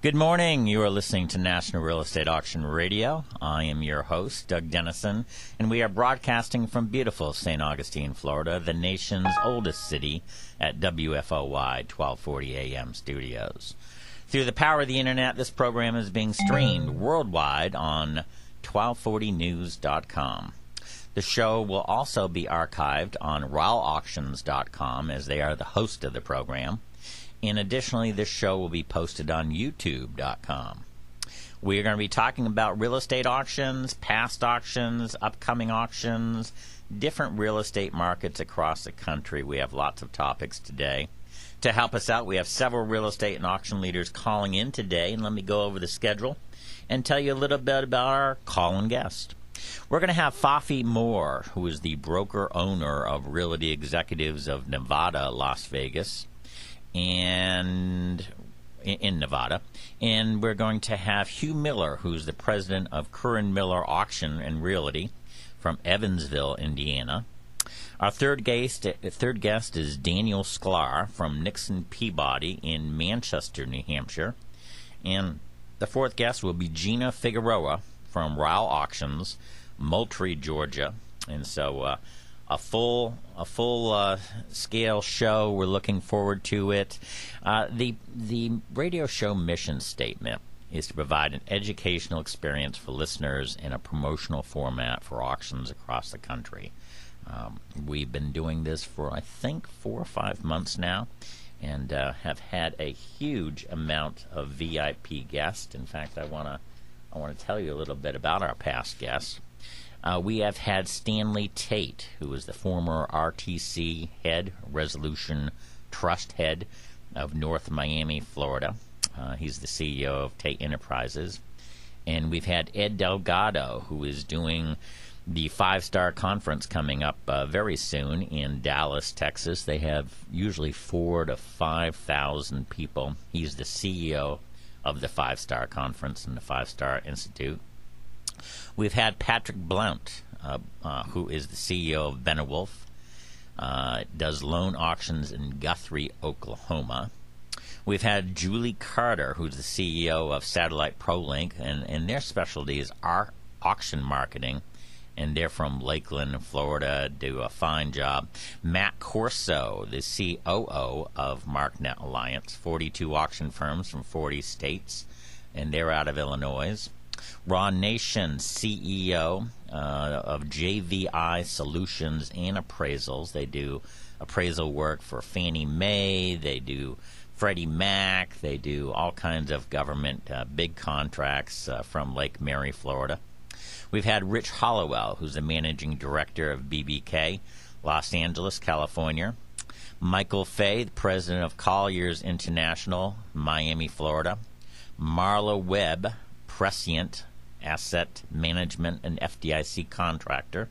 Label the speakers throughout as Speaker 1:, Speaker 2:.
Speaker 1: Good morning. You are listening to National Real Estate Auction Radio. I am your host, Doug Dennison, and we are broadcasting from beautiful St. Augustine, Florida, the nation's oldest city, at WFOY 1240 AM studios. Through the power of the Internet, this program is being streamed worldwide on 1240news.com. The show will also be archived on rawauctions.com, as they are the host of the program. And additionally, this show will be posted on youtube.com. We are going to be talking about real estate auctions, past auctions, upcoming auctions, different real estate markets across the country. We have lots of topics today. To help us out, we have several real estate and auction leaders calling in today. And let me go over the schedule and tell you a little bit about our call-in guest. We're going to have Fafi Moore, who is the broker-owner of Realty Executives of Nevada, Las Vegas, and in Nevada. And we're going to have Hugh Miller, who's the president of Curran Miller Auction and Realty from Evansville, Indiana. Our third guest is Daniel Sklar from Nixon Peabody in Manchester, New Hampshire. And the fourth guest will be Gina Figueroa from Rao Auctions, Moultrie, Georgia. And so a full scale show. We're looking forward to it. The radio show mission statement is to provide an educational experience for listeners in a promotional format for auctions across the country. We've been doing this for, I think, 4 or 5 months now, and have had a huge amount of VIP guests. In fact, I want to tell you a little bit about our past guests. We have had Stanley Tate, who is the former RTC head, Resolution Trust head of North Miami, Florida. He's the CEO of Tate Enterprises. And we've had Ed Delgado, who is doing the five-star conference coming up very soon in Dallas, Texas. They have usually 4,000 to 5,000 people. He's the CEO of the five-star conference and the Five-Star Institute. We've had Patrick Blount, who is the CEO of Benewolf, does loan auctions in Guthrie, Oklahoma. We've had Julie Carter, who's the CEO of Satellite ProLink, and their specialty is auction marketing, and they're from Lakeland, Florida, do a fine job. Matt Corso, the COO of MarkNet Alliance, 42 auction firms from 40 states, and they're out of Illinois. Ron Nation, CEO of JVI Solutions and Appraisals. They do appraisal work for Fannie Mae. They do Freddie Mac. They do all kinds of government big contracts from Lake Mary, Florida. We've had Rich Hollowell, who's the managing director of BBK, Los Angeles, California. Michael Fay, the president of Colliers International, Miami, Florida. Marla Webb, Prescient Asset Management and FDIC contractor.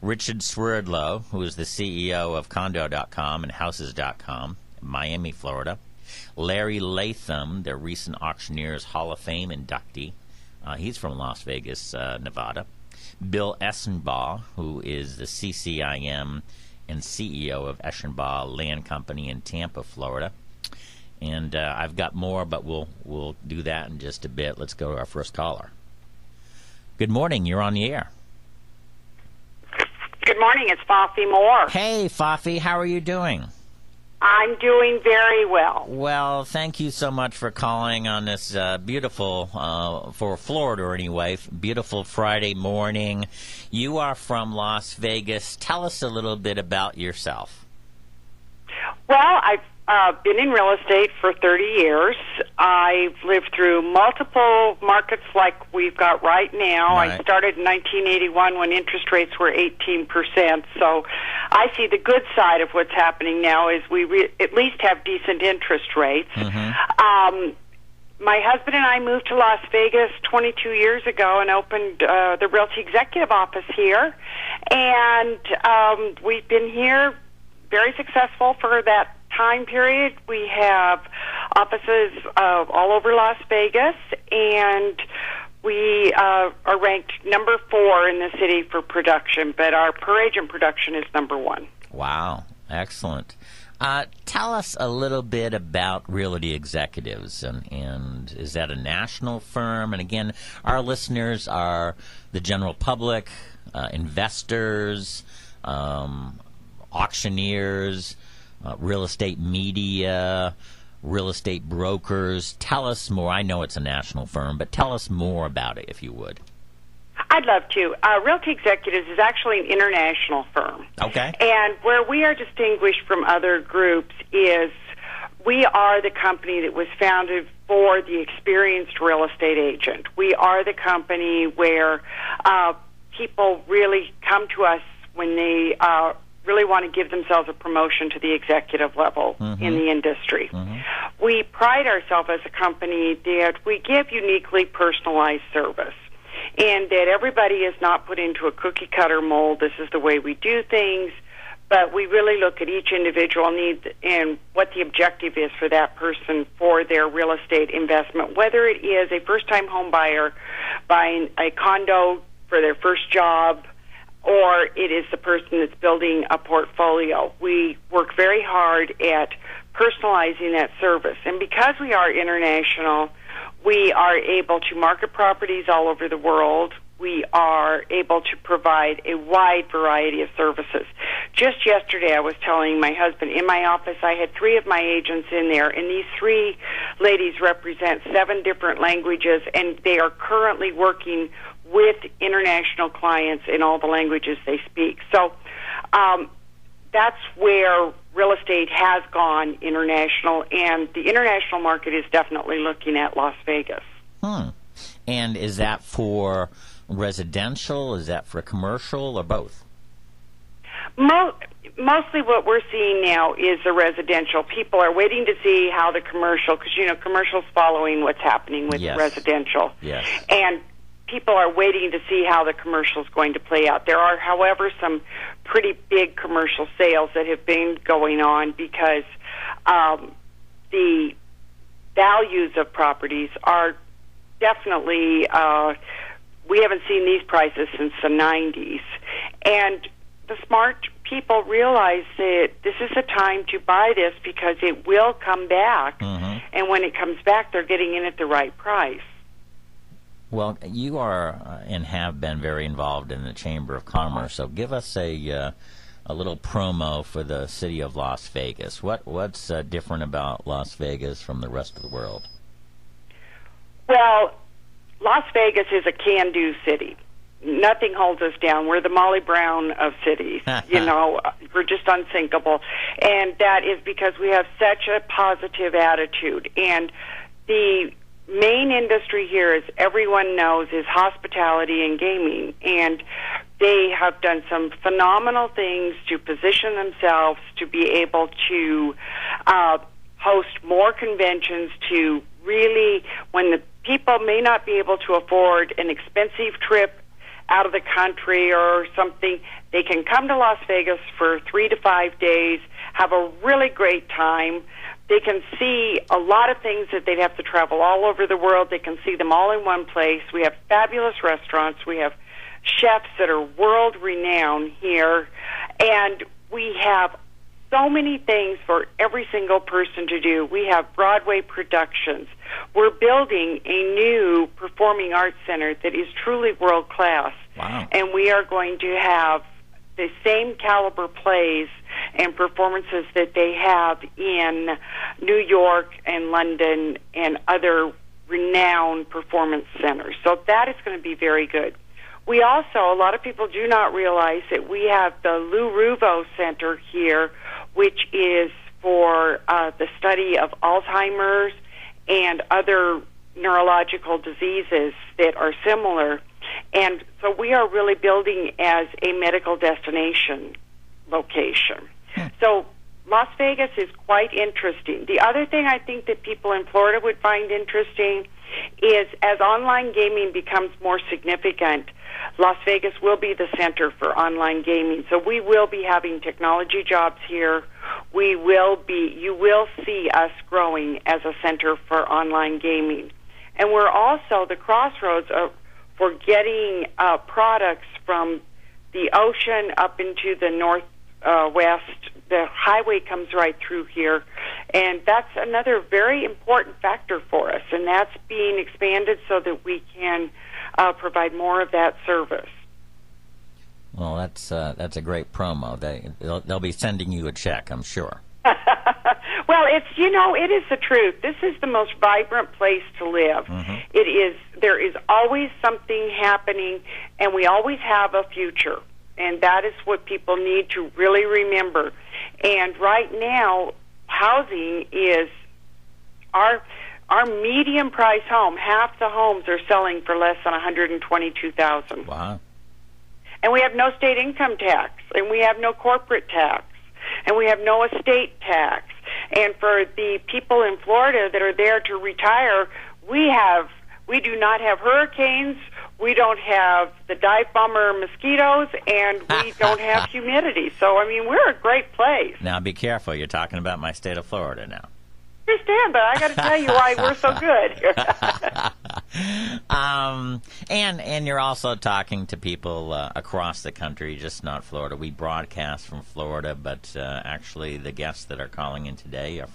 Speaker 1: Richard Swerdlow, who is the CEO of Condo.com and Houses.com, Miami, Florida. Larry Latham, the recent Auctioneers Hall of Fame inductee. He's from Las Vegas, Nevada. Bill Essenbaugh, who is the CCIM and CEO of Eschenbaugh Land Company in Tampa, Florida. And I've got more, but we'll do that in just a bit. Let's go to our first caller. Good morning. You're on the air.
Speaker 2: Good morning. It's Fafi Moore.
Speaker 1: Hey, Fafi. How are you doing?
Speaker 2: I'm doing very well.
Speaker 1: Well, thank you so much for calling on this beautiful, for Florida anyway, beautiful Friday morning. You are from Las Vegas. Tell us a little bit about yourself.
Speaker 2: Well, I've been in real estate for 30 years. I've lived through multiple markets like we've got right now.
Speaker 1: Right.
Speaker 2: I started in 1981 when interest rates were 18%. So I see the good side of what's happening now is we at least have decent interest rates.
Speaker 1: Mm-hmm.
Speaker 2: My husband and I moved to Las Vegas 22 years ago and opened the Realty Executive office here. And we've been here very successful for that time period. We have offices all over Las Vegas, and we are ranked number 4 in the city for production, but our per agent production is number 1.
Speaker 1: Wow, excellent. Tell us a little bit about Realty Executives, and is that a national firm? And again, our listeners are the general public, investors, auctioneers, real estate media, real estate brokers. Tell us more. I know it's a national firm, but tell us more about it, if you would.
Speaker 2: I'd love to. Realty Executives is actually an international firm.
Speaker 1: Okay.
Speaker 2: And where we are distinguished from other groups is we are the company that was founded for the experienced real estate agent. We are the company where people really come to us when they really want to give themselves a promotion to the executive level in the industry. We pride ourselves as a company that we give uniquely personalized service, and that everybody is not put into a cookie-cutter mold. This is the way we do things, but we really look at each individual need and what the objective is for that person for their real estate investment, whether it is a first-time home buyer buying a condo for their first job, or it is the person that's building a portfolio. We work very hard at personalizing that service. And because we are international, we are able to market properties all over the world. We are able to provide a wide variety of services. Just yesterday, I was telling my husband, in my office, I had 3 of my agents in there, and these 3 ladies represent 7 different languages, and they are currently working with international clients in all the languages they speak. So that's where real estate has gone international, and the international market is definitely looking at Las Vegas.
Speaker 1: And is that for residential? Is that for commercial, or both?
Speaker 2: Mostly what we're seeing now is the residential. People are waiting to see how the commercial, because, commercial's following what's happening with residential.
Speaker 1: Yes.
Speaker 2: And people are waiting to see how the commercial is going to play out. There are, however, some pretty big commercial sales that have been going on because the values of properties are definitely, we haven't seen these prices since the 90s. And the smart people realize that this is a time to buy this because it will come back. And when it comes back, they're getting in at the right price.
Speaker 1: Well, you are and have been very involved in the Chamber of Commerce, so give us a little promo for the city of Las Vegas. What's different about Las Vegas from the rest of the world?
Speaker 2: Well, Las Vegas is a can-do city. Nothing holds us down. We're the Molly Brown of cities. We're just unsinkable. And that is because we have such a positive attitude. And the main industry here, as everyone knows, is hospitality and gaming. And they have done some phenomenal things to position themselves to be able to host more conventions, to really, when the people may not be able to afford an expensive trip out of the country or something, they can come to Las Vegas for 3 to 5 days, have a really great time. They can see a lot of things that they'd have to travel all over the world. They can see them all in one place. We have fabulous restaurants. We have chefs that are world-renowned here. And we have so many things for every single person to do. We have Broadway productions. We're building a new performing arts center that is truly world-class.
Speaker 1: Wow.
Speaker 2: And we are going to have the same caliber plays and performances that they have in New York and London and other renowned performance centers. So that is going to be very good. We also, a lot of people do not realize that we have the Lou Ruvo Center here, which is for the study of Alzheimer's and other neurological diseases that are similar. And so we are really building as a medical destination location. So Las Vegas is quite interesting. The other thing I think that people in Florida would find interesting is as online gaming becomes more significant, Las Vegas will be the center for online gaming. So we will be having technology jobs here. You will see us growing as a center for online gaming. And we're also the crossroads for getting products from the ocean up into the west. The highway comes right through here, and that's another very important factor for us, and that's being expanded so that we can provide more of that service.
Speaker 1: Well, that's a great promo. They'll be sending you a check, I'm sure.
Speaker 2: Well, it is the truth. This is the most vibrant place to live.
Speaker 1: Mm-hmm.
Speaker 2: It is. There is always something happening, and we always have a future, and that is what people need to really remember. And right now, housing is our medium price home. Half the homes are selling for less than $122,000.
Speaker 1: Wow.
Speaker 2: And we have no state income tax, and we have no corporate tax, and we have no estate tax. And for the people in Florida that are there to retire, we do not have hurricanes, we don't have the dive bomber mosquitoes, and we don't have humidity. So, I mean, we're a great place.
Speaker 1: Now, be careful. You're talking about my state of Florida now.
Speaker 2: I understand, but I got to tell you why we're so good here.
Speaker 1: And you're also talking to people across the country, just not Florida. We broadcast from Florida, but actually the guests that are calling in today are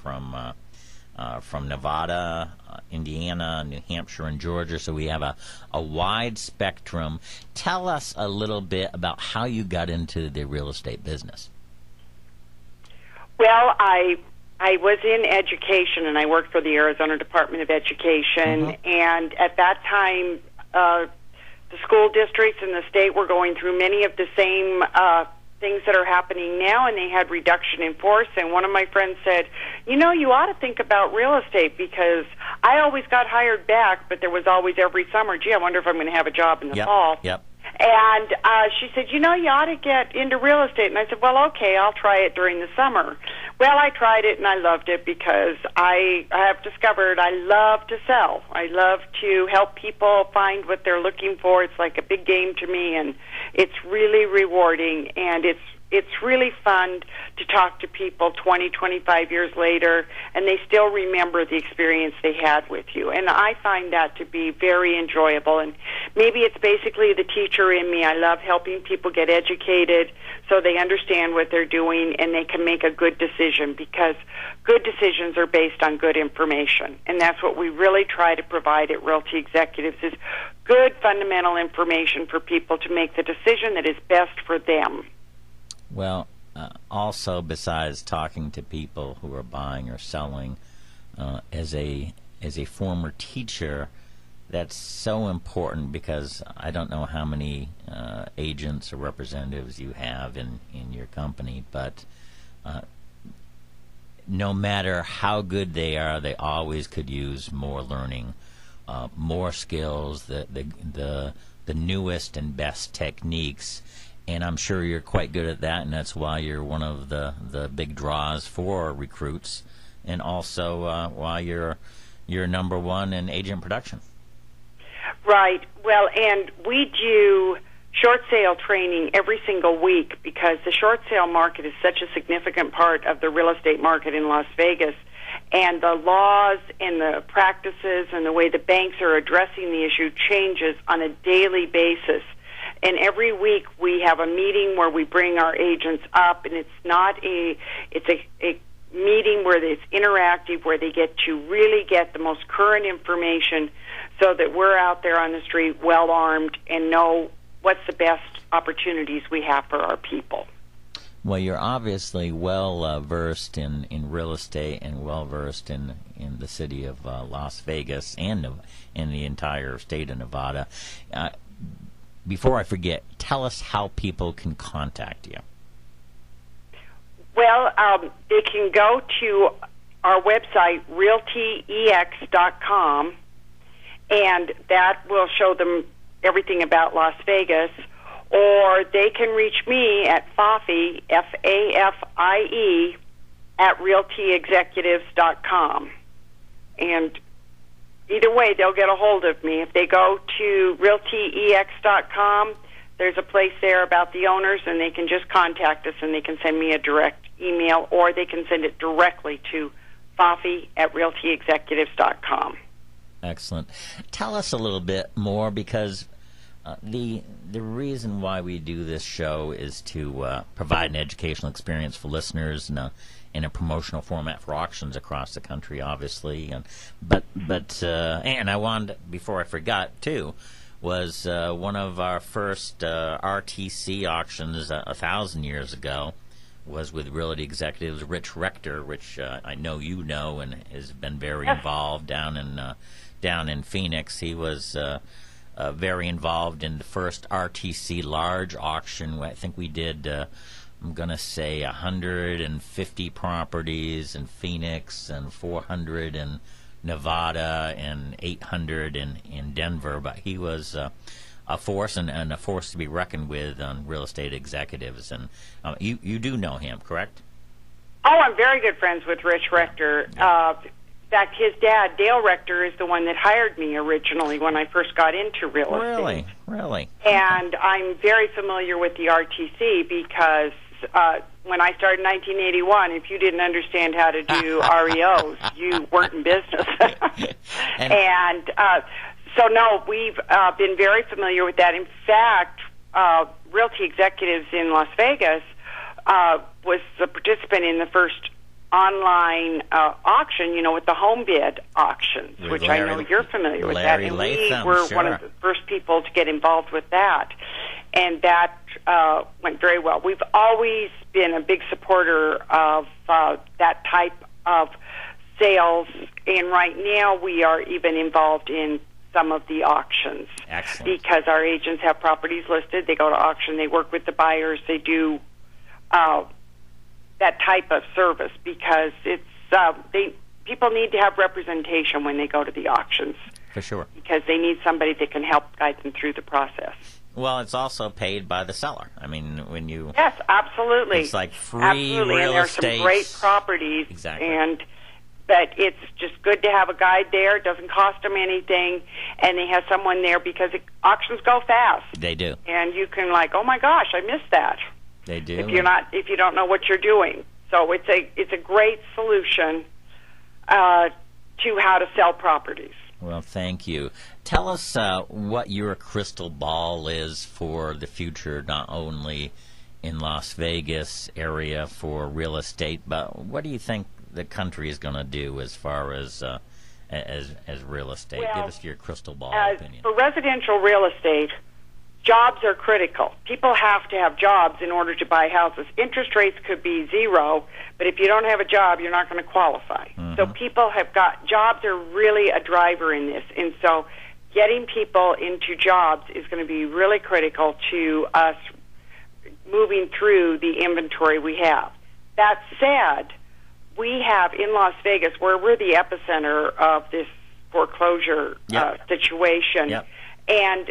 Speaker 1: from Nevada, Indiana, New Hampshire, and Georgia. So we have a wide spectrum. Tell us a little bit about how you got into the real estate business.
Speaker 2: Well, I was in education, and I worked for the Arizona Department of Education,
Speaker 1: mm-hmm.
Speaker 2: and at that time, the school districts and the state were going through many of the same things that are happening now, and they had reduction in force, and one of my friends said, you ought to think about real estate, because I always got hired back, but there was always every summer, gee, I wonder if I'm going to have a job in the fall.
Speaker 1: Yep.
Speaker 2: And she said, you ought to get into real estate. And I said, well, okay, I'll try it during the summer. Well, I tried it, and I loved it because I have discovered I love to sell. I love to help people find what they're looking for. It's like a big game to me, and it's really rewarding, and it's really fun to talk to people 20, 25 years later, and they still remember the experience they had with you. And I find that to be very enjoyable. And maybe it's basically the teacher in me. I love helping people get educated so they understand what they're doing and they can make a good decision, because good decisions are based on good information. And that's what we really try to provide at Realty Executives, is good fundamental information for people to make the decision that is best for them.
Speaker 1: Well, also, besides talking to people who are buying or selling, as a former teacher, that's so important, because I don't know how many agents or representatives you have in your company, but no matter how good they are, they always could use more learning, more skills, the newest and best techniques. And I'm sure you're quite good at that, and that's why you're one of the big draws for recruits, and also why you're number one in agent production.
Speaker 2: Right. Well, and we do short sale training every single week, because the short sale market is such a significant part of the real estate market in Las Vegas, and the laws and the practices and the way the banks are addressing the issue changes on a daily basis. And every week we have a meeting where we bring our agents up, and it's a meeting where it's interactive, where they get to really get the most current information, so that we're out there on the street well armed and know what's the best opportunities we have for our people.
Speaker 1: Well, you're obviously well versed in real estate, and well versed in the city of Las Vegas and in the entire state of Nevada. Before I forget, tell us how people can contact you.
Speaker 2: Well, they can go to our website, realtyex.com, and that will show them everything about Las Vegas. Or they can reach me at Fafie, F-A-F-I-E, at realtyexecutives.com. And either way, they'll get a hold of me. If they go to realtyex.com, there's a place there about the owners, and they can just contact us, and they can send me a direct email, or they can send it directly to Fafie at realtyexecutives.com.
Speaker 1: Excellent. Tell us a little bit more, because The reason why we do this show is to provide an educational experience for listeners in a promotional format for auctions across the country, obviously. And I wanted, before I forgot too, was one of our first RTC auctions 1,000 years ago was with Realty Executives Rich Rector, which I know you know and has been very involved down in Phoenix. He was very involved in the first RTC large auction. I think we did, I'm going to say, 150 properties in Phoenix and 400 in Nevada and 800 in Denver. But he was a force and a force to be reckoned with on real estate executives. And you do know him, correct?
Speaker 2: Oh, I'm very good friends with Rich Rector. In fact, his dad, Dale Rector, is the one that hired me originally when I first got into real estate.
Speaker 1: Really?
Speaker 2: And I'm very familiar with the RTC because when I started in 1981, if you didn't understand how to do REOs, you weren't in business. So, no, we've been very familiar with that. In fact, Realty Executives in Las Vegas was a participant in the first online auction, with the home bid auctions, which I know you're familiar with that. And we were one of the first people to get involved with that. And that went very well. We've always been a big supporter of that type of sales. And right now we are even involved in some of the auctions.
Speaker 1: Excellent.
Speaker 2: Because our agents have properties listed. They go to auction. They work with the buyers. They do that type of service because it's people need to have representation when they go to the auctions.
Speaker 1: For sure.
Speaker 2: Because they need somebody that can help guide them through the process.
Speaker 1: Well, it's also paid by the seller. I mean, when you...
Speaker 2: Yes, absolutely.
Speaker 1: It's like free real
Speaker 2: and there's
Speaker 1: estate.
Speaker 2: Some great properties.
Speaker 1: Exactly.
Speaker 2: But it's just good to have a guide there. It doesn't cost them anything. And they have someone there because auctions go fast.
Speaker 1: They do.
Speaker 2: And you can oh my gosh, I missed that.
Speaker 1: They do.
Speaker 2: If you don't know what you're doing. So it's a great solution to how to sell properties.
Speaker 1: Well, thank you. Tell us what your crystal ball is for the future, not only in Las Vegas area for real estate, but what do you think the country is going to do as far as real estate?
Speaker 2: Well,
Speaker 1: give us your crystal ball opinion.
Speaker 2: For residential real estate, jobs are critical. People have to have jobs in order to buy houses. Interest rates could be zero, but if you don't have a job, you're not going to qualify. Mm-hmm. So people have got jobs are really a driver in this, and so getting people into jobs is going to be really critical to us moving through the inventory we have. That said, we have in Las Vegas, where we're the epicenter of this foreclosure situation, and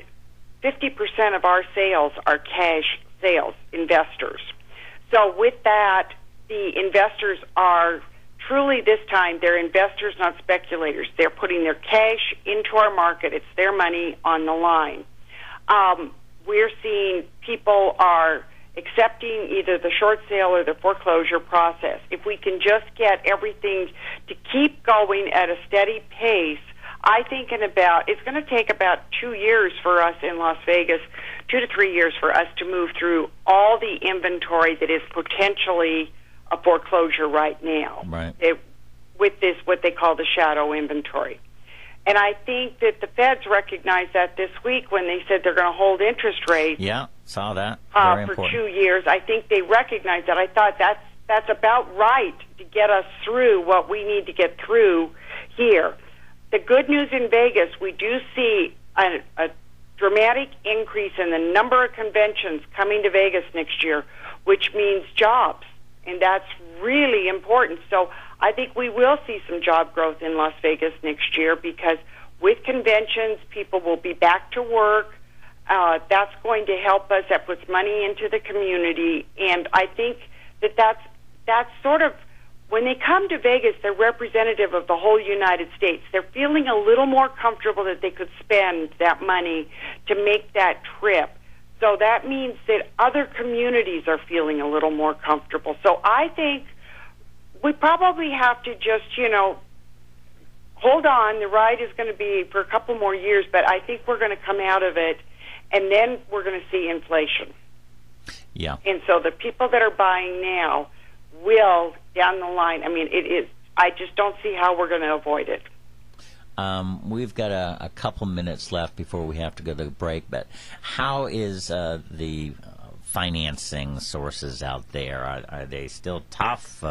Speaker 2: 50% of our sales are cash sales, investors. So with that, the investors are truly this time, they're investors, not speculators. They're putting their cash into our market. It's their money on the line. We're seeing people are accepting either the short sale or the foreclosure process. If we can just get everything to keep going at a steady pace, I think it's going to take about 2 years for us in Las Vegas, 2 to 3 years for us to move through all the inventory that is potentially a foreclosure right now.
Speaker 1: Right.
Speaker 2: With this, what they call the shadow inventory. And I think that the feds recognized that this week when they said they're going to hold interest rates.
Speaker 1: Yeah, saw that. Very
Speaker 2: for
Speaker 1: important.
Speaker 2: 2 years. I think they recognized that. I thought that's about right to get us through what we need to get through here. The good news in Vegas, we do see a dramatic increase in the number of conventions coming to Vegas next year, which means jobs, and that's really important. So I think we will see some job growth in Las Vegas next year because with conventions, people will be back to work. That's going to help us. That puts money into the community, and I think that's sort of, when they come to Vegas, they're representative of the whole United States. They're feeling a little more comfortable that they could spend that money to make that trip. So that means that other communities are feeling a little more comfortable. So I think we probably have to just, hold on. The ride is going to be for a couple more years, but I think we're going to come out of it and then we're going to see inflation.
Speaker 1: Yeah.
Speaker 2: And so the people that are buying now will, down the line, I mean, it is, I just don't see how we're going to avoid it.
Speaker 1: We've got a couple minutes left before we have to go to the break, but how is the financing sources out there? Are they still tough?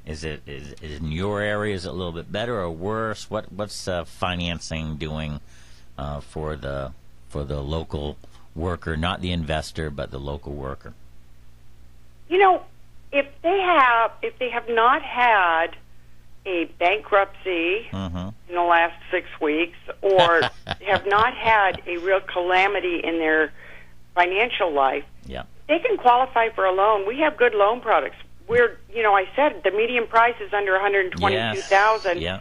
Speaker 1: Is in your area, is it a little bit better or worse? What's financing doing for the local worker, not the investor, but the local worker?
Speaker 2: You know, if they have not had a bankruptcy in the last 6 weeks, or have not had a real calamity in their financial life, they can qualify for a loan. We have good loan products. I said the median price is under $122,000.
Speaker 1: Yeah.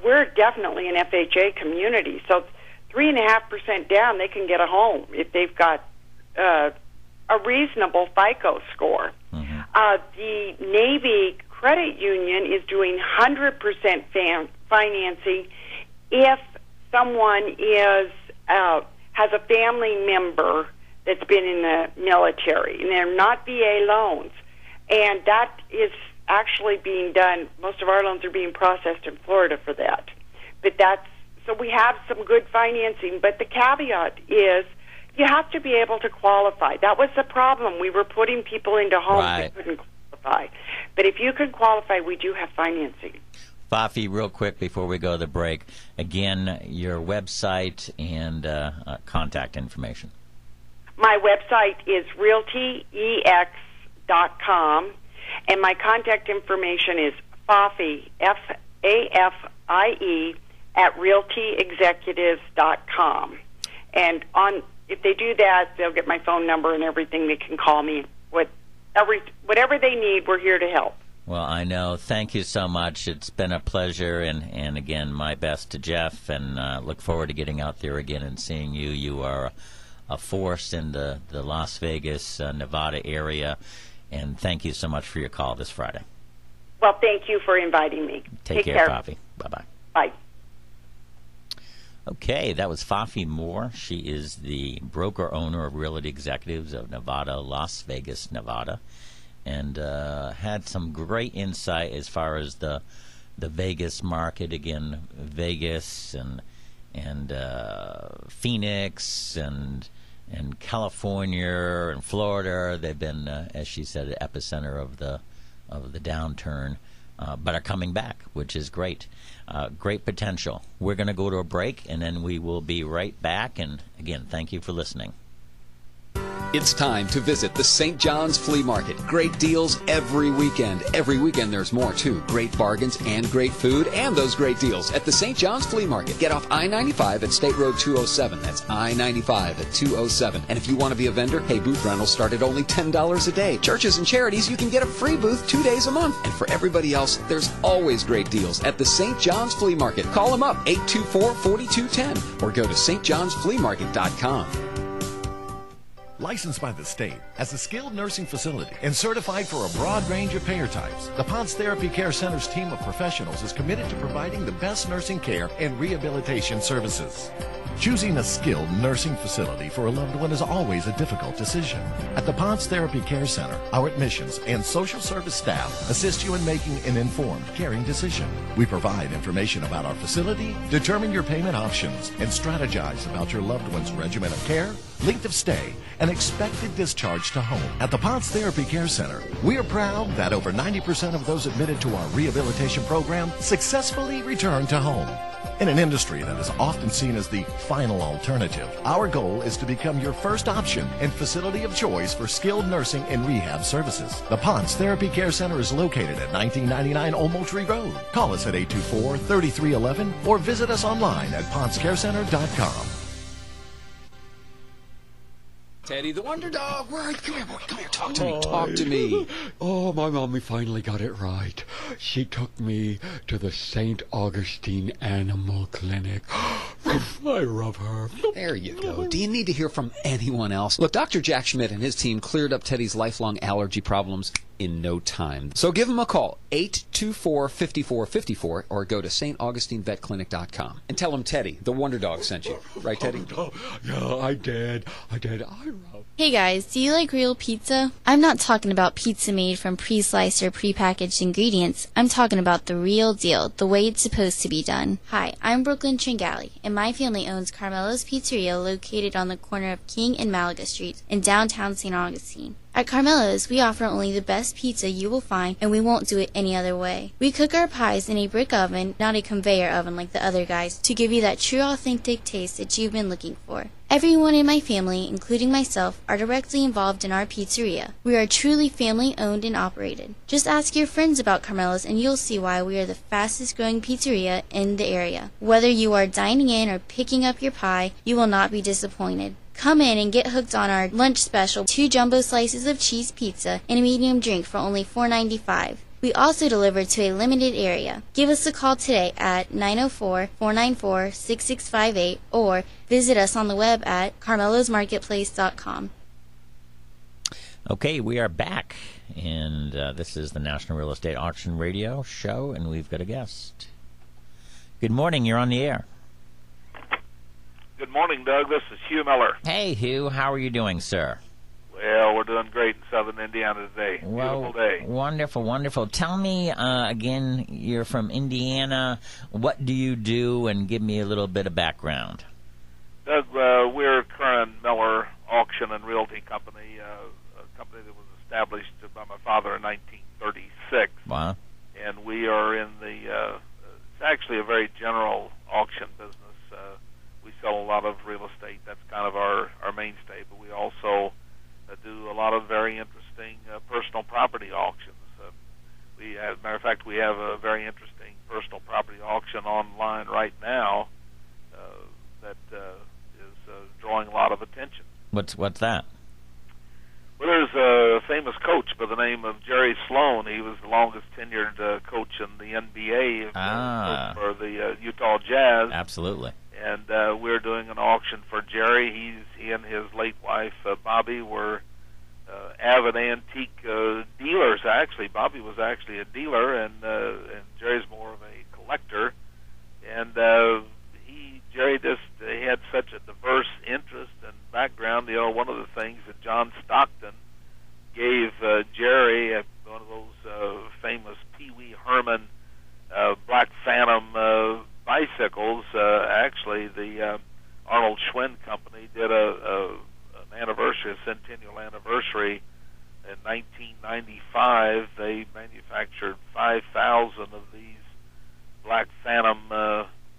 Speaker 2: We're definitely an FHA community, so 3.5% down, they can get a home if they've got a reasonable FICO score. The Navy Credit Union is doing 100% financing if someone has a family member that's been in the military, and they're not VA loans. And that is actually being done. Most of our loans are being processed in Florida for that. So we have some good financing, but the caveat is you have to be able to qualify. That was the problem. We were putting people into homes that couldn't qualify. But if you can qualify, we do have financing.
Speaker 1: Fafi, real quick before we go to the break, again, your website and contact information.
Speaker 2: My website is realtyex.com, and my contact information is Fafi, F-A-F-I-E, at realtyexecutives.com. And if they do that, they'll get my phone number and everything. They can call me. Whatever they need, we're here to help.
Speaker 1: Well, I know. Thank you so much. It's been a pleasure, and again, my best to Jeff, and look forward to getting out there again and seeing you. You are a force in the Las Vegas, Nevada area, and thank you so much for your call this Friday.
Speaker 2: Well, thank you for inviting me.
Speaker 1: Take care, Fafi. Bye-bye.
Speaker 2: Bye.
Speaker 1: Okay, that was Fafi Moore. She is the broker-owner of Realty Executives of Nevada, Las Vegas, Nevada, and had some great insight as far as the Vegas market. Again, Vegas and Phoenix and California and Florida, they've been, as she said, the epicenter of the downturn, but are coming back, which is great. Great potential. We're going to go to a break, and then we will be right back. And again, thank you for listening.
Speaker 3: It's time to visit the St. John's Flea Market. Great deals every weekend. Every weekend there's more, too. Great bargains and great food and those great deals at the St. John's Flea Market. Get off I-95 at State Road 207. That's I-95 at 207. And if you want to be a vendor, hey, booth rentals start at only $10 a day. Churches and charities, you can get a free booth 2 days a month. And for everybody else, there's always great deals at the St. John's Flea Market. Call them up, 824-4210, or go to stjohnsfleamarket.com.
Speaker 4: Licensed by the state as a skilled nursing facility and certified for a broad range of payer types, the Ponce Therapy Care Center's team of professionals is committed to providing the best nursing care and rehabilitation services. Choosing a skilled nursing facility for a loved one is always a difficult decision. At the Ponce Therapy Care Center, our admissions and social service staff assist you in making an informed, caring decision. We provide information about our facility, determine your payment options, and strategize about your loved one's regimen of care, length of stay, and expected discharge to home. At the Ponce Therapy Care Center, we are proud that over 90% of those admitted to our rehabilitation program successfully return to home. In an industry that is often seen as the final alternative, our goal is to become your first option and facility of choice for skilled nursing and rehab services. The Ponce Therapy Care Center is located at 1999 Old Moultrie Road. Call us at 824-3311 or visit us online at poncecarecenter.com.
Speaker 3: Teddy the Wonder Dog, right? Come here, boy. Come here. Talk to me. Talk to me.
Speaker 5: Oh, my mommy finally got it right. She took me to the St. Augustine Animal Clinic. I love her.
Speaker 3: There you go. Do you need to hear from anyone else? Look, Dr. Jack Schmidt and his team cleared up Teddy's lifelong allergy problems in no time. So give them a call, 824-5454, or go to staugustinevetclinic.com and tell them Teddy, the Wonder Dog, sent you. Right, Teddy?
Speaker 5: Yeah, I did. I wrote.
Speaker 6: Hey guys, do you like real pizza? I'm not talking about pizza made from pre-sliced or pre-packaged ingredients. I'm talking about the real deal, the way it's supposed to be done. Hi, I'm Brooklyn Tringali, and my family owns Carmelo's Pizzeria located on the corner of King and Malaga Streets in downtown St. Augustine. At Carmelo's, we offer only the best pizza you will find, and we won't do it any other way. We cook our pies in a brick oven, not a conveyor oven like the other guys, to give you that true authentic taste that you've been looking for. Everyone in my family, including myself, are directly involved in our pizzeria. We are truly family owned and operated. Just ask your friends about Carmelo's and you'll see why we are the fastest growing pizzeria in the area. Whether you are dining in or picking up your pie, you will not be disappointed. Come in and get hooked on our lunch special, 2 jumbo slices of cheese pizza and a medium drink for only $4.95. We also deliver to a limited area. Give us a call today at 904-494-6658 or visit us on the web at carmelosmarketplace.com.
Speaker 1: Okay, we are back, and this is the National Real Estate Auction Radio Show, and we've got a guest. Good morning, you're on the air.
Speaker 7: Good morning, Doug. This is Hugh Miller.
Speaker 1: Hey, Hugh, how are you doing, sir?
Speaker 7: Well, we're doing great in southern Indiana today. Beautiful day.
Speaker 1: Wonderful, wonderful. Tell me, again, you're from Indiana. What do you do? And give me a little bit of background.
Speaker 7: Doug, we're Curran Miller Auction and Realty Company, a company that was established by my father in 1936.
Speaker 1: Wow.
Speaker 7: And we are in the, it's actually a very general auction business. We sell a lot of real estate. That's kind of our mainstay, but we also do a lot of very interesting personal property auctions. As a matter of fact, we have a very interesting personal property auction online right now that is drawing a lot of attention.
Speaker 1: What's that?
Speaker 7: Well, there's a famous coach by the name of Jerry Sloan. He was the longest tenured coach in the NBA for the Utah Jazz.
Speaker 1: Absolutely.
Speaker 7: And we're doing an auction for Jerry. He and his late wife, Bobby, were avid antique dealers. Actually, Bobby was actually a dealer, and Jerry's more of a collector. And Jerry he had such a diverse interest and background. You know, one of the things that John Stockton gave Jerry, one of those famous Pee Wee Herman Black Phantom bicycles. Actually, the Arnold Schwinn Company did an anniversary, a centennial anniversary in 1995. They manufactured 5,000 of these Black Phantom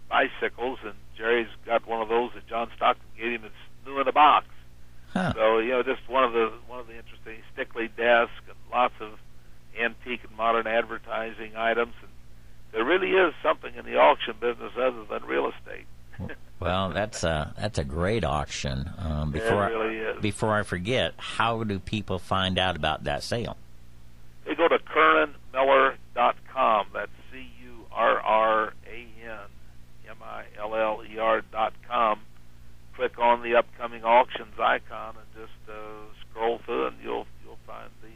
Speaker 7: bicycles, and Jerry's got one of those that John Stockton gave him. It's new in a box.
Speaker 1: Huh.
Speaker 7: So just one of the interesting Stickley desk and lots of antique and modern advertising items. And there really is something in the auction business other than real estate.
Speaker 1: Well, that's a great auction.
Speaker 7: It really is.
Speaker 1: Before I forget, how do people find out about that sale?
Speaker 7: They go to CurranMiller.com. That's CurranMiller.com. Click on the upcoming auctions icon and just scroll through, and you'll find the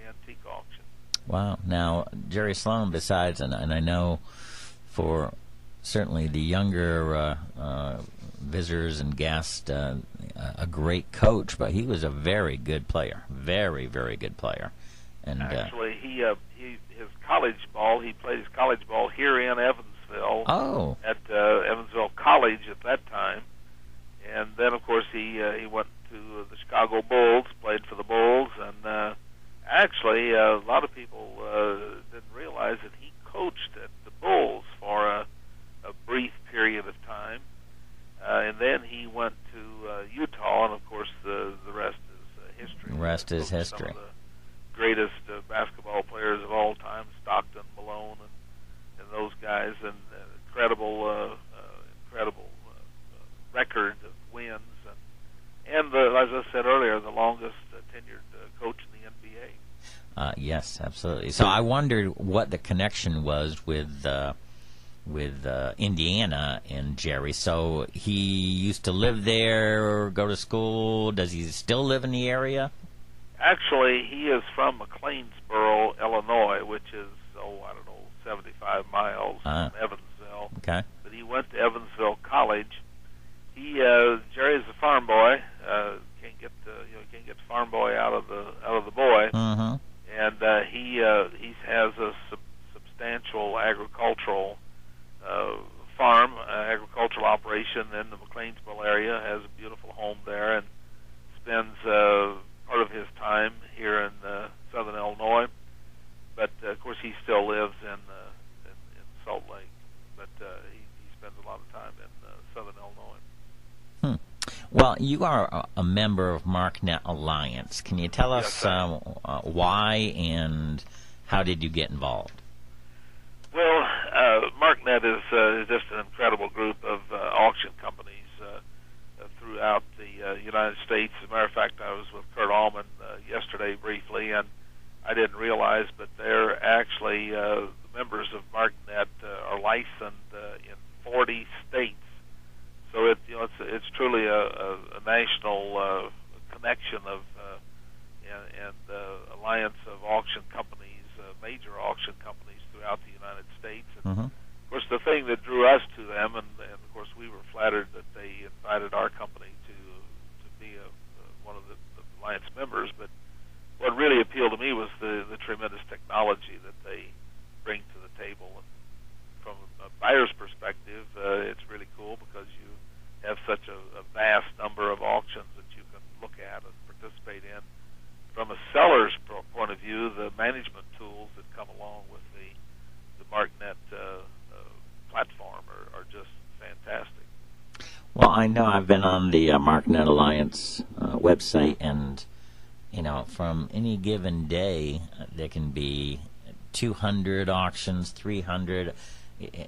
Speaker 7: antique auction.
Speaker 1: Wow. Now, Jerry Sloan, besides, and I know for certainly the younger visitors and guests, a great coach, but he was a very good player, very, very good player. And
Speaker 7: actually, his college ball, he played his college ball here in Evansville.
Speaker 1: Oh.
Speaker 7: At Evansville College at that time, and then of course he went to the Chicago Bulls, played for the Bulls, and actually a lot of people didn't realize that he coached at the Bulls for a brief period of time, and then he went to Utah, and of course the rest is history.
Speaker 1: The rest is history.
Speaker 7: Some of the greatest basketball players of all time, Stockton, Malone, and those guys, and incredible record of wins, and as I said earlier, the longest tenured coach in the NBA.
Speaker 1: Yes, absolutely. So I wondered what the connection was with Indiana and Jerry. So he used to live there or go to school. Does he still live in the area?
Speaker 7: Actually, he is from McLeansboro, Illinois, which is, 75 miles from Evansville.
Speaker 1: Okay.
Speaker 7: But he went to Evansville College. Jerry's a farm boy. Can't get farm boy out of the boy.
Speaker 1: Mm-hmm.
Speaker 7: And he has a substantial agricultural agricultural operation in the McLeansville area. Has a beautiful home there, and spends part of his time here in southern Illinois. But of course, he still lives in Salt Lake. But he spends a lot of time in southern Illinois.
Speaker 1: Well, you are a member of MarkNet Alliance. Can you tell us why and how did you get involved?
Speaker 7: Well, MarkNet is just an incredible group of auction companies throughout the United States. As a matter of fact, I was with Kurt Allman yesterday briefly, and I didn't realize, but they're actually members of MarkNet are licensed in 40 states. So it's truly a national connection of and alliance of auction companies, major auction companies throughout the United States. And of course, the thing that drew us to them, and of course we were flattered that they invited our company to be one of the alliance members. But what really appealed to me was the tremendous technology that they bring to the table. And from a buyer's perspective, it's really cool because you have such a vast number of auctions that you can look at and participate in. From a seller's point of view, the management tools that come along with the MarkNet platform are just fantastic.
Speaker 1: Well, I know I've been on the MarkNet Alliance website, and from any given day, there can be 200 auctions, 300.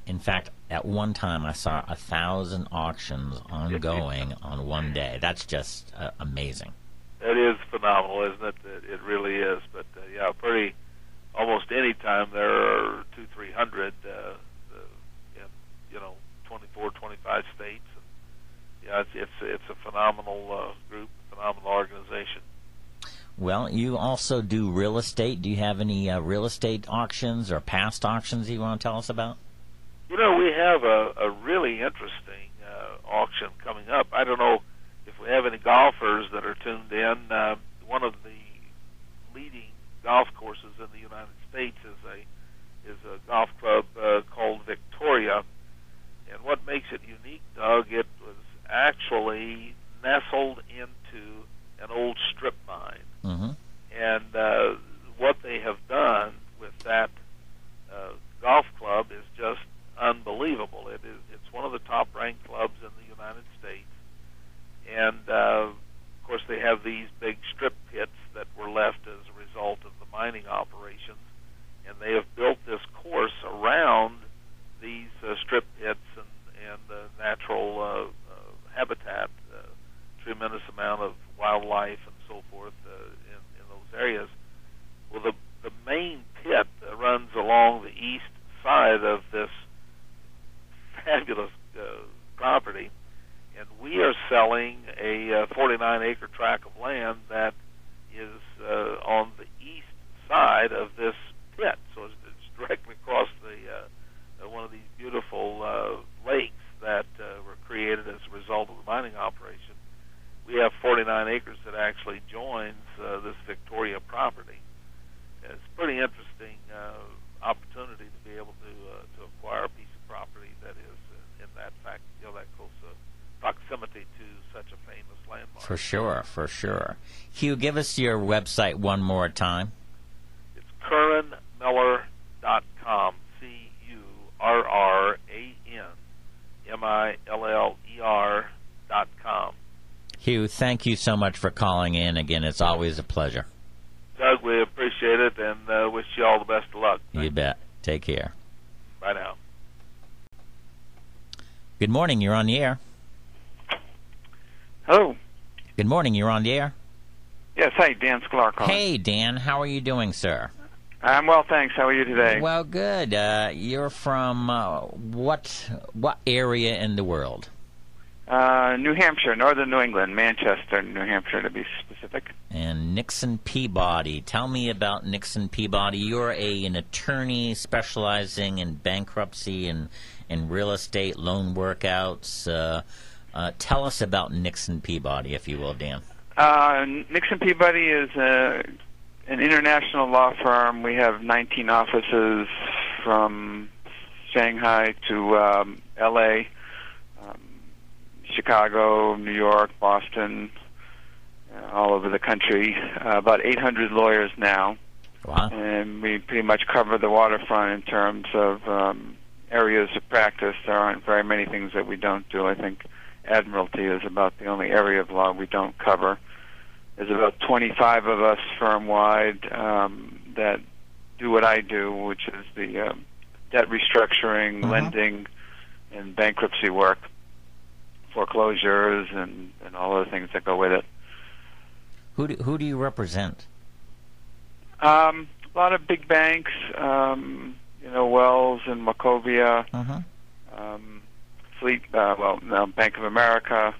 Speaker 1: In fact, at one time I saw 1,000 auctions ongoing on one day. That's just amazing.
Speaker 7: It is phenomenal, isn't it? It really is. But almost any time there are 200-300 in 24, 25 states. And, it's a phenomenal group, phenomenal organization.
Speaker 1: Well, you also do real estate. Do you have any real estate auctions or past auctions you want to tell us about?
Speaker 7: We have a really interesting auction coming up. I don't know if we have any golfers that are tuned in. One of the leading golf courses in the United States is a golf club called Victoria. And what makes it unique, Doug, it was actually nestled into an old strip mine.
Speaker 1: Mm-hmm.
Speaker 7: And what they have done with that golf club is just unbelievable. It's one of the top-ranked clubs in the United States. And, of course, they have these big strip pits that were left as a result of the mining operations. And they have built this course around these strip pits and natural habitat, tremendous amount of wildlife and so forth in those areas. Well, the main pit runs along the east side of this fabulous property, and we are selling a 49-acre tract of land that is on the east side of this pit. So it's directly across one of these beautiful lakes that were created as a result of the mining operation. We have 49 acres that actually joins this Victoria property. It's a pretty interesting opportunity to be able to acquire a piece of property that is in that close proximity to such a famous landmark.
Speaker 1: For sure. Hugh, give us your website one more time.
Speaker 7: It's CurranMiller.com. CurranMiller.com.
Speaker 1: Hugh, thank you so much for calling in. Again, it's always a pleasure.
Speaker 7: Doug, we appreciate it and wish you all the best of luck.
Speaker 1: You bet. Take care.
Speaker 7: Bye now.
Speaker 1: Good morning. You're on the air.
Speaker 8: Hello.
Speaker 1: Good morning. You're on the air.
Speaker 8: Yes, hey, Dan Sklar calling.
Speaker 1: Hey, Dan. How are you doing, sir?
Speaker 8: I'm well, thanks. How are you today?
Speaker 1: Well, good. You're from what area in the world?
Speaker 8: New Hampshire, northern New England, Manchester, New Hampshire to be specific.
Speaker 1: And Nixon Peabody. Tell me about Nixon Peabody. You're an attorney specializing in bankruptcy and real estate loan workouts. Tell us about Nixon Peabody, if you will, Dan.
Speaker 8: Nixon Peabody is an international law firm. We have 19 offices from Shanghai to L.A., Chicago, New York, Boston, all over the country. About 800 lawyers now.
Speaker 1: Wow.
Speaker 8: And we pretty much cover the waterfront in terms of areas of practice. There aren't very many things that we don't do. I think admiralty is about the only area of law we don't cover. There's about 25 of us firm-wide that do what I do, which is the debt restructuring, lending, and bankruptcy work, foreclosures, and all other things that go with it.
Speaker 1: Who do you represent?
Speaker 8: A lot of big banks, Wells and Wachovia, Fleet, Bank of America,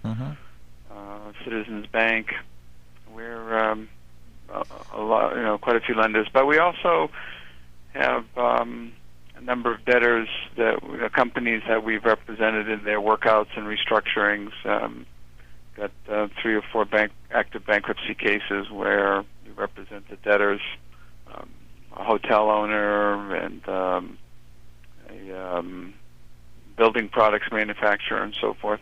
Speaker 8: Citizens Bank. We're a lot, quite a few lenders, but we also have a number of debtors companies that we've represented in their workouts and restructurings. Got 3 or 4 active bankruptcy cases where we represent the debtors, a hotel owner, and a building products manufacturer, and so forth.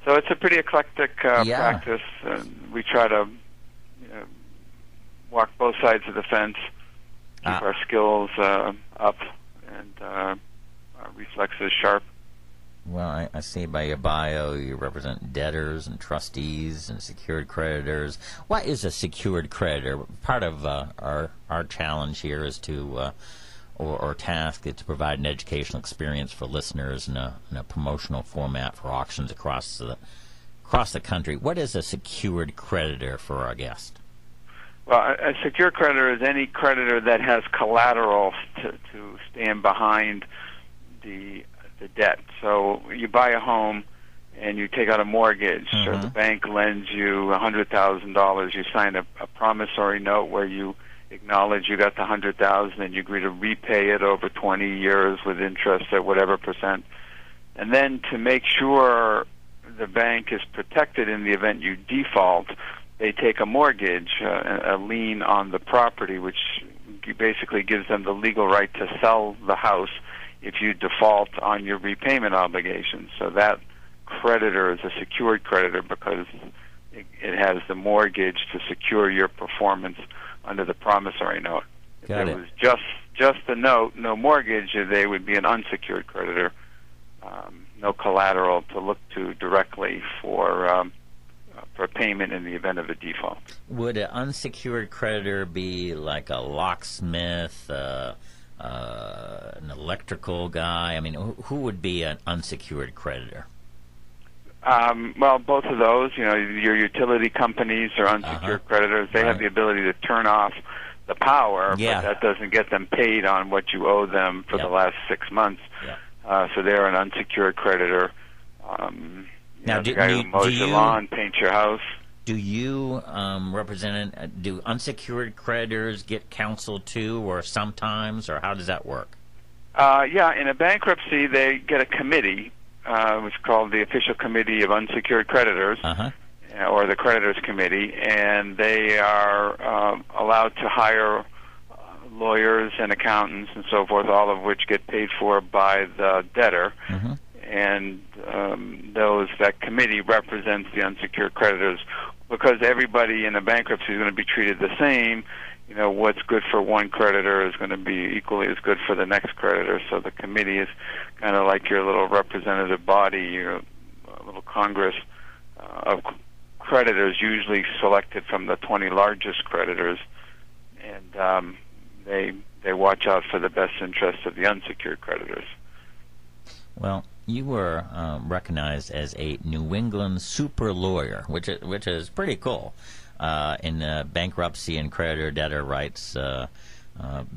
Speaker 8: So it's a pretty eclectic practice, and we try to walk both sides of the fence, keep our skills up, and our reflexes sharp.
Speaker 1: Well, I see by your bio you represent debtors and trustees and secured creditors. What is a secured creditor? Part of our challenge here is to, or task, is to provide an educational experience for listeners in a promotional format for auctions across the country. What is a secured creditor for our guest?
Speaker 8: Well, a secured creditor is any creditor that has collateral to stand behind the debt. So you buy a home and you take out a mortgage, or the bank lends you $100,000. You sign a promissory note where you acknowledge you got the $100,000 and you agree to repay it over 20 years with interest at whatever percent. And then to make sure the bank is protected in the event you default, they take a mortgage, a lien on the property, which basically gives them the legal right to sell the house if you default on your repayment obligations. So that creditor is a secured creditor because it has the mortgage to secure your performance under the promissory note. If it was just the note, no mortgage, they would be an unsecured creditor, no collateral to look to directly for payment in the event of a default.
Speaker 1: Would an unsecured creditor be like a locksmith, an electrical guy? I mean, who would be an unsecured creditor?
Speaker 8: Well, both of those. Your utility companies are unsecured creditors. They have the ability to turn off the power, but that doesn't get them paid on what you owe them for the last 6 months. So they're an unsecured creditor.
Speaker 1: Now,
Speaker 8: the guy who mows your lawn, paints your house.
Speaker 1: Do you do unsecured creditors get counsel too, or sometimes, or how does that work?
Speaker 8: In a bankruptcy, they get a committee, which is called the Official Committee of Unsecured Creditors, or the Creditors Committee, and they are allowed to hire lawyers and accountants and so forth, all of which get paid for by the debtor. And that committee represents the unsecured creditors, because everybody in a bankruptcy is going to be treated the same. What's good for one creditor is going to be equally as good for the next creditor. So the committee is kind of like your little representative body, your little Congress of creditors, usually selected from the 20 largest creditors, and they watch out for the best interests of the unsecured creditors.
Speaker 1: Well, you were recognized as a New England super lawyer, which is pretty cool, in bankruptcy and creditor-debtor rights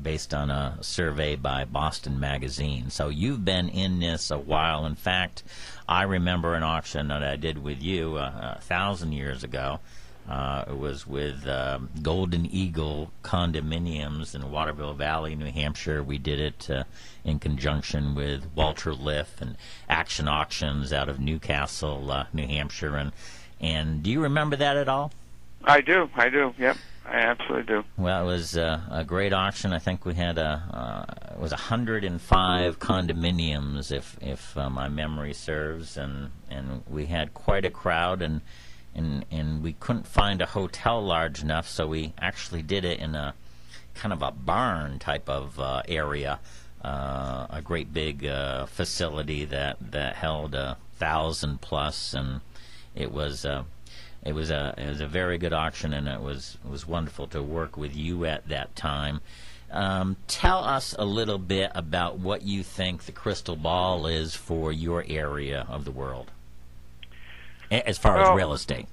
Speaker 1: based on a survey by Boston Magazine. So you've been in this a while. In fact, I remember an auction that I did with you 1,000 years ago. It was with Golden Eagle Condominiums in Waterville Valley, New Hampshire. We did it in conjunction with Walter Liff and Action Auctions out of Newcastle, New Hampshire. And do you remember that at all?
Speaker 8: I do. Yep, I absolutely do.
Speaker 1: Well, it was a great auction. I think we had it was 105 condominiums, if my memory serves, and we had quite a crowd, and we couldn't find a hotel large enough, so we actually did it in a kind of a barn type of area, a great big facility that held 1,000 plus, and it was a very good auction, and it was wonderful to work with you at that time. Tell us a little bit about what you think the crystal ball is for your area of the world, as far as real estate.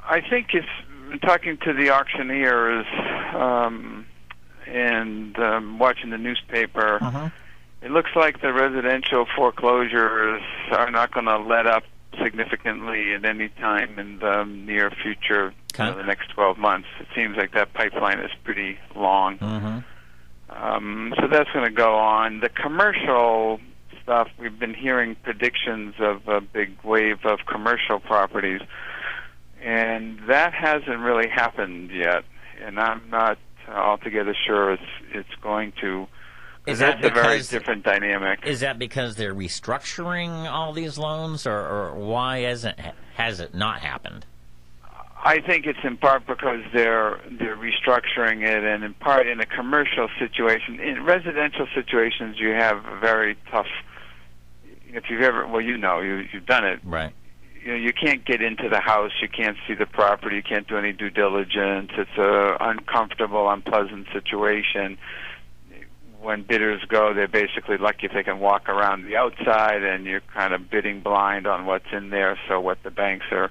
Speaker 8: I think it's talking to the auctioneers and watching the newspaper.
Speaker 1: Uh-huh.
Speaker 8: It looks like the residential foreclosures are not going to let up significantly at any time in the near future, the next 12 months. It seems like that pipeline is pretty long.
Speaker 1: Mm-hmm.
Speaker 8: So that's going to go on. The commercial stuff, we've been hearing predictions of a big wave of commercial properties, and that hasn't really happened yet, and I'm not altogether sure it's going to. That's a very different dynamic.
Speaker 1: Is that because they're restructuring all these loans, or why has it not happened?
Speaker 8: I think it's in part because they're restructuring it, and in part in a commercial situation. In residential situations, you have a very tough. If you've ever, you've done it,
Speaker 1: right?
Speaker 8: You can't get into the house, you can't see the property, you can't do any due diligence. It's a uncomfortable, unpleasant situation. When bidders go, they're basically lucky if they can walk around the outside, and you're kind of bidding blind on what's in there. So what the banks are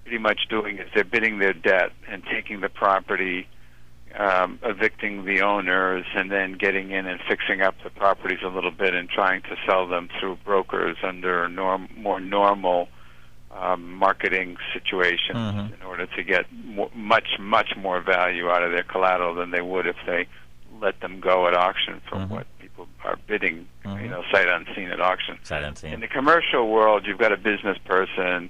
Speaker 8: pretty much doing is they're bidding their debt and taking the property, evicting the owners, and then getting in and fixing up the properties a little bit and trying to sell them through brokers under more normal marketing situations,
Speaker 1: mm-hmm.
Speaker 8: in order to get much more value out of their collateral than they would if they let them go at auction for
Speaker 1: mm-hmm.
Speaker 8: what people are bidding,
Speaker 1: mm-hmm.
Speaker 8: Sight unseen at auction.
Speaker 1: Sight unseen.
Speaker 8: In the commercial world, you've got a business person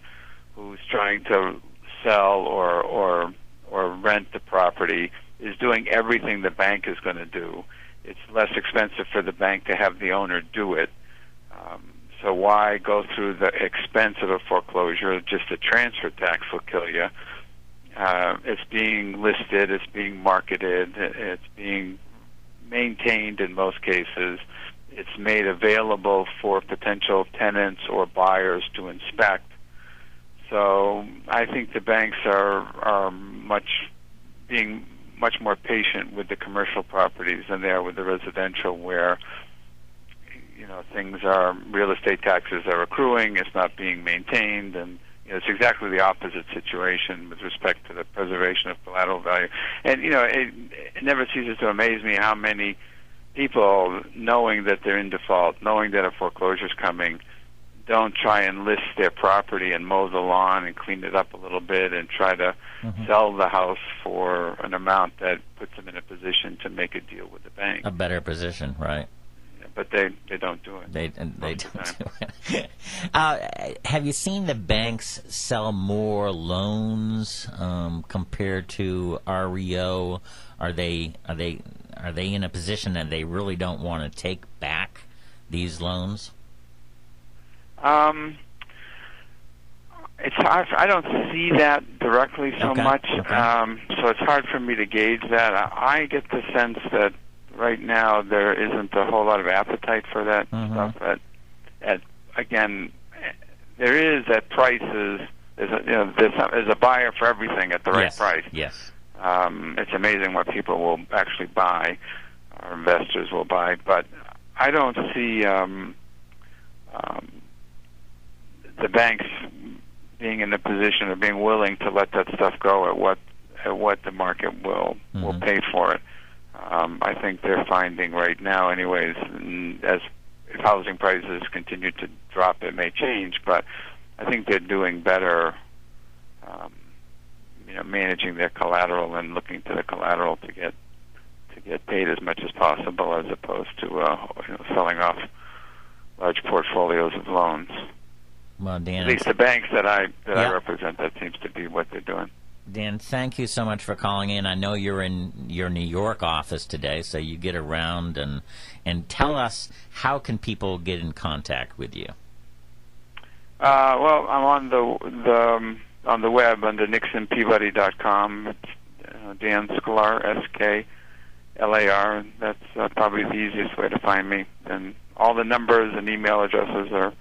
Speaker 8: who's trying to sell or rent the property, is doing everything the bank is going to do. It's less expensive for the bank to have the owner do it. So why go through the expense of a foreclosure? Just a transfer tax will kill you. It's being listed, it's being marketed, it's being maintained in most cases. It's made available for potential tenants or buyers to inspect. So I think the banks are being much more patient with the commercial properties than they are with the residential, where real estate taxes are accruing, it's not being maintained, and it's exactly the opposite situation with respect to the preservation of collateral value. And it never ceases to amaze me how many people, knowing that they're in default, knowing that a foreclosure is coming, don't try and list their property and mow the lawn and clean it up a little bit and try to
Speaker 1: mm-hmm.
Speaker 8: sell the house for an amount that puts them in a position to make a deal with the bank.
Speaker 1: A better position, right?
Speaker 8: But they don't do it.
Speaker 1: They don't do it. Have you seen the banks sell more loans compared to REO? Are they in a position that they really don't want to take back these loans?
Speaker 8: It's hard. I don't see that directly so much.
Speaker 1: Okay.
Speaker 8: So it's hard for me to gauge that. I get the sense that right now there isn't a whole lot of appetite for that
Speaker 1: mm-hmm.
Speaker 8: stuff. Again, there is at prices. There's a buyer for everything at the right price.
Speaker 1: Yes.
Speaker 8: It's amazing what people will actually buy, or investors will buy. But I don't see the banks being in the position of being willing to let that stuff go at what the market will
Speaker 1: mm-hmm.
Speaker 8: pay for it. I think they're finding right now, anyways, as if housing prices continue to drop, it may change, but I think they're doing better, managing their collateral and looking to the collateral to get paid as much as possible, as opposed to selling off large portfolios of loans.
Speaker 1: Well, Dan,
Speaker 8: at least the banks that I represent, that seems to be what they're doing.
Speaker 1: Dan, thank you so much for calling in. I know you're in your New York office today, so you get around and tell us, how can people get in contact with you?
Speaker 8: Well, I'm on the web under nixonpeabody.com. It's Dan Sklar, SKLAR. That's probably the easiest way to find me. And all the numbers and email addresses are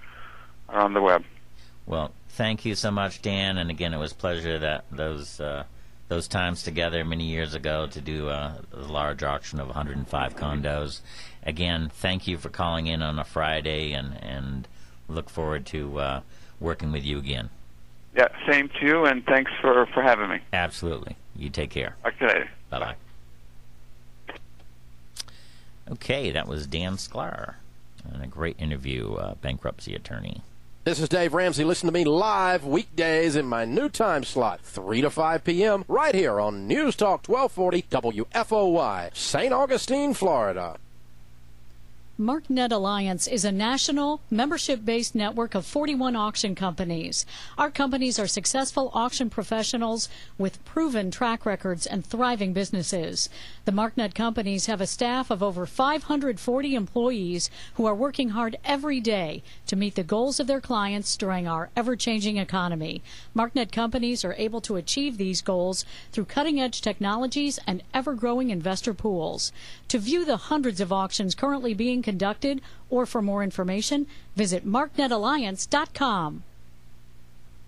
Speaker 8: on the web.
Speaker 1: Well, thank you so much, Dan. And again, it was a pleasure that those times together many years ago to do a large auction of 105 condos. Again, thank you for calling in on a Friday, and look forward to working with you again.
Speaker 8: Yeah, same to you, and thanks for having me.
Speaker 1: Absolutely. You take care.
Speaker 8: Okay.
Speaker 1: Bye-bye. Okay, that was Dan Sklar, and a great interview, bankruptcy attorney.
Speaker 9: This is Dave Ramsey. Listen to me live weekdays in my new time slot, 3 to 5 p.m., right here on News Talk 1240 WFOY, St. Augustine, Florida.
Speaker 10: MarkNet Alliance is a national, membership-based network of 41 auction companies. Our companies are successful auction professionals with proven track records and thriving businesses. The MarkNet companies have a staff of over 540 employees who are working hard every day to meet the goals of their clients during our ever-changing economy. MarkNet companies are able to achieve these goals through cutting-edge technologies and ever-growing investor pools. To view the hundreds of auctions currently being conducted, or for more information, visit marknetalliance.com.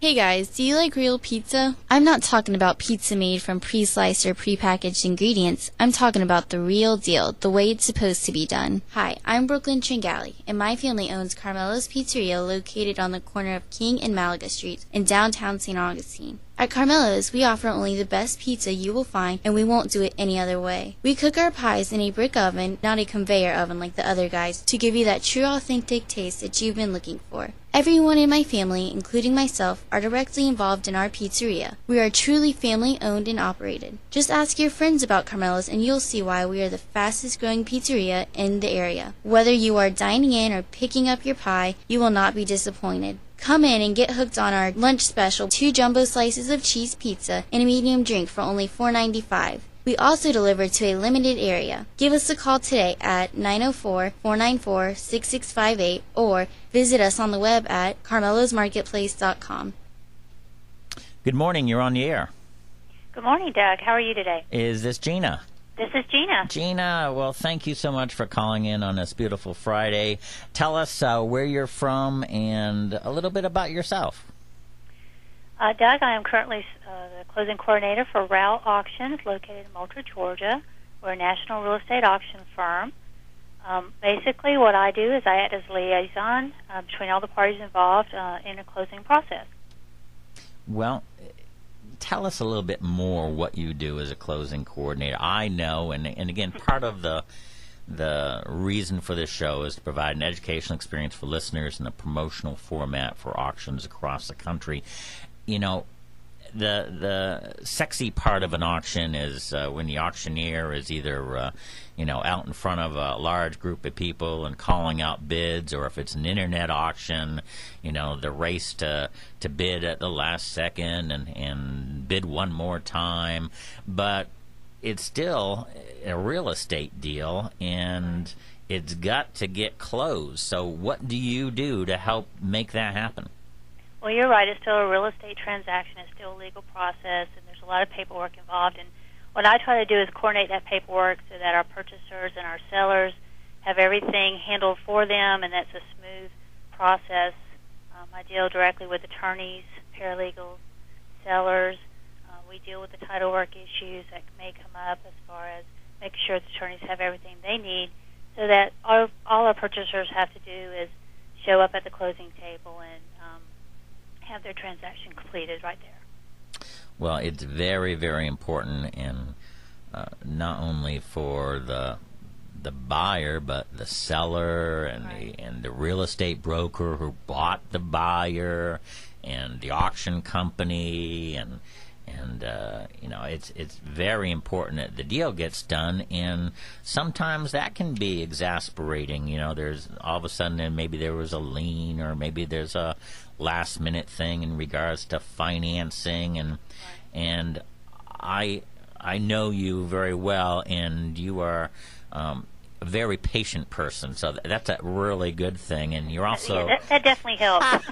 Speaker 6: Hey guys, do you like real pizza? I'm not talking about pizza made from pre-sliced or pre-packaged ingredients. I'm talking about the real deal, the way it's supposed to be done. Hi, I'm Brooklyn Tringali, and my family owns Carmelo's Pizzeria located on the corner of King and Malaga Streets in downtown St. Augustine. At Carmelo's, we offer only the best pizza you will find, and we won't do it any other way. We cook our pies in a brick oven, not a conveyor oven like the other guys, to give you that true authentic taste that you've been looking for. Everyone in my family, including myself, are directly involved in our pizzeria. We are truly family-owned and operated. Just ask your friends about Carmelo's and you'll see why we are the fastest-growing pizzeria in the area. Whether you are dining in or picking up your pie, you will not be disappointed. Come in and get hooked on our lunch special, 2 jumbo slices of cheese pizza and a medium drink for only $4.95. We also deliver to a limited area. Give us a call today at 904-494-6658 or visit us on the web at carmelosmarketplace.com.
Speaker 1: Good morning. You're on the air.
Speaker 11: Good morning, Doug. How are you today?
Speaker 1: Is this Gina?
Speaker 11: This is Gina.
Speaker 1: Gina, well, thank you so much for calling in on this beautiful Friday. Tell us where you're from and a little bit about yourself.
Speaker 11: Doug, I am currently the closing coordinator for RAL Auctions, located in Moultrie, Georgia. We're a national real estate auction firm. Basically, what I do is I act as liaison between all the parties involved in a closing process.
Speaker 1: Well, tell us a little bit more what you do as a closing coordinator. I know, and again, part of the reason for this show is to provide an educational experience for listeners in a promotional format for auctions across the country. You know, the sexy part of an auction is when the auctioneer is either out in front of a large group of people and calling out bids, or if it's an internet auction, the race to bid at the last second and bid one more time. But it's still a real estate deal, and it's got to get closed. So what do you do to help make that happen?
Speaker 11: Well, you're right. It's still a real estate transaction. It's still a legal process, and there's a lot of paperwork involved. And what I try to do is coordinate that paperwork so that our purchasers and our sellers have everything handled for them, and that's a smooth process. I deal directly with attorneys, paralegals, sellers. We deal with the title work issues that may come up as far as making sure the attorneys have everything they need, so that all our purchasers have to do is show up at the closing table and have their transaction completed right there.
Speaker 1: Well, it's very, very important, and not only for the buyer, but the seller and the real estate broker who bought the buyer and the auction company and it's very important that the deal gets done, and sometimes that can be exasperating. There's all of a sudden maybe there was a lien, or maybe there's a last minute thing in regards to financing, and I know you very well, and you are a very patient person, so that's a really good thing. And you're also
Speaker 11: that definitely helps.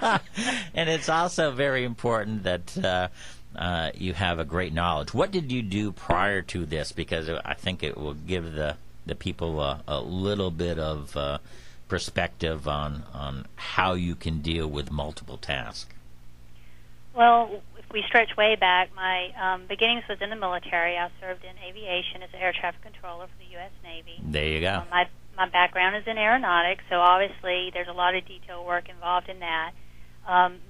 Speaker 1: And it's also very important that you have a great knowledge. What did you do prior to this? Because I think it will give the people a little bit of perspective on how you can deal with multiple tasks.
Speaker 11: Well, if we stretch way back, my beginnings was in the military. I served in aviation as an air traffic controller for the U.S. Navy.
Speaker 1: There you go.
Speaker 11: My background is in aeronautics, so obviously there's a lot of detail work involved in that.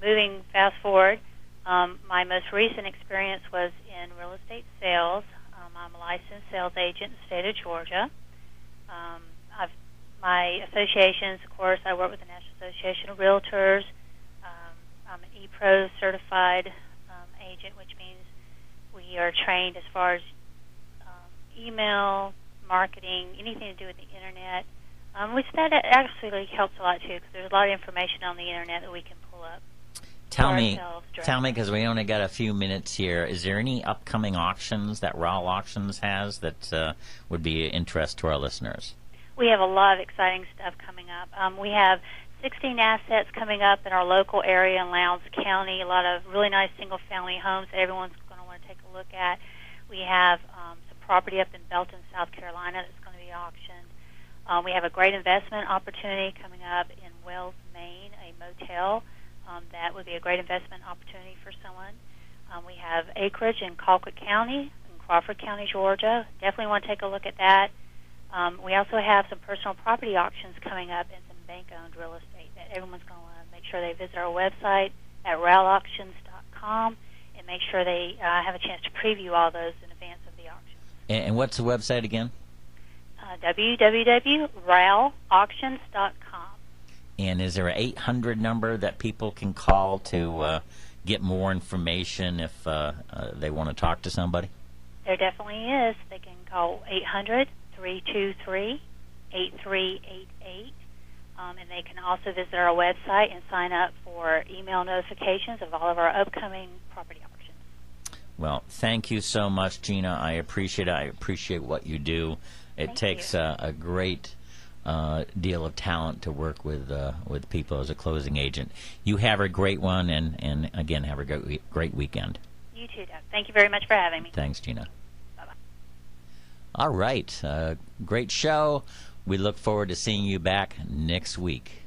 Speaker 11: Moving fast forward, my most recent experience was in real estate sales. I'm a licensed sales agent in the state of Georgia. My associations, of course, I work with the National Association of Realtors. I'm an ePro certified agent, which means we are trained as far as email, marketing, anything to do with the Internet, which that actually helps a lot, too, because there's a lot of information on the Internet that we can pull up.
Speaker 1: Tell me, because we only got a few minutes here, is there any upcoming auctions that Rawl Auctions has that would be of interest to our listeners?
Speaker 11: We have a lot of exciting stuff coming up. We have 16 assets coming up in our local area in Lowndes County, a lot of really nice single-family homes that everyone's going to want to take a look at. We have some property up in Belton, South Carolina that's going to be auctioned. We have a great investment opportunity coming up in Wells, Maine, a motel. That would be a great investment opportunity for someone. We have acreage in Colquitt County, in Crawford County, Georgia. Definitely want to take a look at that. We also have some personal property auctions coming up and some bank-owned real estate that everyone's going to want to make sure they visit our website at ralauctions.com and make sure they have a chance to preview all those in advance of the auction.
Speaker 1: And what's the website again?
Speaker 11: www.ralauctions.com.
Speaker 1: And is there an 800 number that people can call to get more information if they want to talk to somebody?
Speaker 11: There definitely is. They can call 800-323-8388. And they can also visit our website and sign up for email notifications of all of our upcoming property auctions.
Speaker 1: Well, thank you so much, Gina. I appreciate it. I appreciate what you do. It takes a great deal of talent to work with people as a closing agent. You have a great one, and again, have a great weekend.
Speaker 11: You too, Doug. Thank you very much for having me.
Speaker 1: Thanks, Gina.
Speaker 11: Bye-bye.
Speaker 1: All right. Great show. We look forward to seeing you back next week.